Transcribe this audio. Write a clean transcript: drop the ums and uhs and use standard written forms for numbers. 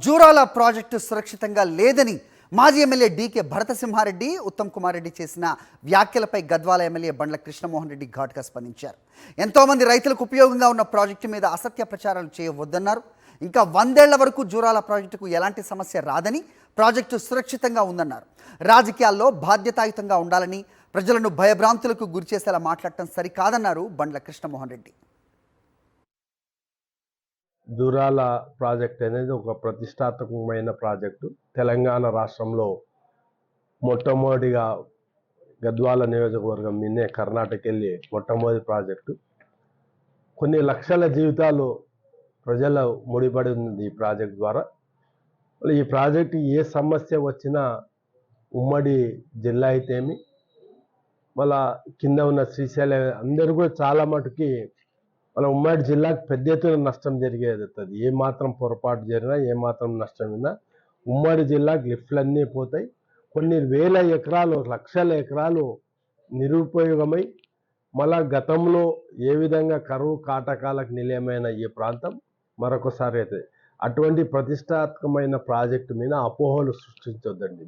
Jurala project సురక్షితంగా లేదని మాజీ ఎమ్మెల్యే డీకే భరతసింహారెడ్డి, ఉత్తమ్ కుమార్ రెడ్డి చేసిన వ్యాఖ్యలపై గద్వాల ఎమ్మెల్యే బండ్ల కృష్ణమోహన్ రెడ్డి ఘాటుగా స్పందించారు. ఎంతోమంది రైతులకు ఉపయోగంగా ఉన్న ప్రాజెక్టు మీద అసత్య ప్రచారాలు చేయవద్దన్నారు. ఇంకా 100 ఏళ్ల వరకు జూరాల ప్రాజెక్టుకు ఎలాంటి సమస్య రాదని, ప్రాజెక్టు సురక్షితంగా ఉందన్నారు. రాజకీయాల్లో బాధ్యతాయుతంగా ఉండాలని, ప్రజలను భయభ్రాంతులకు గురిచేసేలా మాట్లాడటం సరికాదన్నారు బండ్ల కృష్ణమోహన్ రెడ్డి. జూరాల ప్రాజెక్ట్ అనేది ఒక ప్రతిష్టాత్మకమైన ప్రాజెక్టు. తెలంగాణ రాష్ట్రంలో మొట్టమొదటిగా గద్వాల నియోజకవర్గం మీదే కర్ణాటక వెళ్ళి మొట్టమొదటి ప్రాజెక్టు. కొన్ని లక్షల జీవితాలు ప్రజల ముడిపడి ఉంది ఈ ప్రాజెక్ట్ ద్వారా. ఈ ప్రాజెక్టు ఏ సమస్య వచ్చినా ఉమ్మడి జిల్లా అయితేమి, మళ్ళా కింద ఉన్న శ్రీశైలం అందరూ కూడా చాలా మటుకి మన ఉమ్మడి జిల్లాకు పెద్ద ఎత్తున నష్టం జరిగేది. ఏ మాత్రం పొరపాటు జరిగినా, ఏ మాత్రం నష్టం అయినా ఉమ్మడి జిల్లాకు లిఫ్ట్లన్నీ పోతాయి. కొన్ని వేల ఎకరాలు, లక్షల ఎకరాలు నిరుపయోగమై, మళ్ళా గతంలో ఏ విధంగా కరువు కాటకాలకు నిలయమైన ఈ ప్రాంతం మరొకసారి అవుతుంది. అటువంటి ప్రతిష్టాత్మకమైన ప్రాజెక్టు మీద అపోహలు సృష్టించొద్దండి.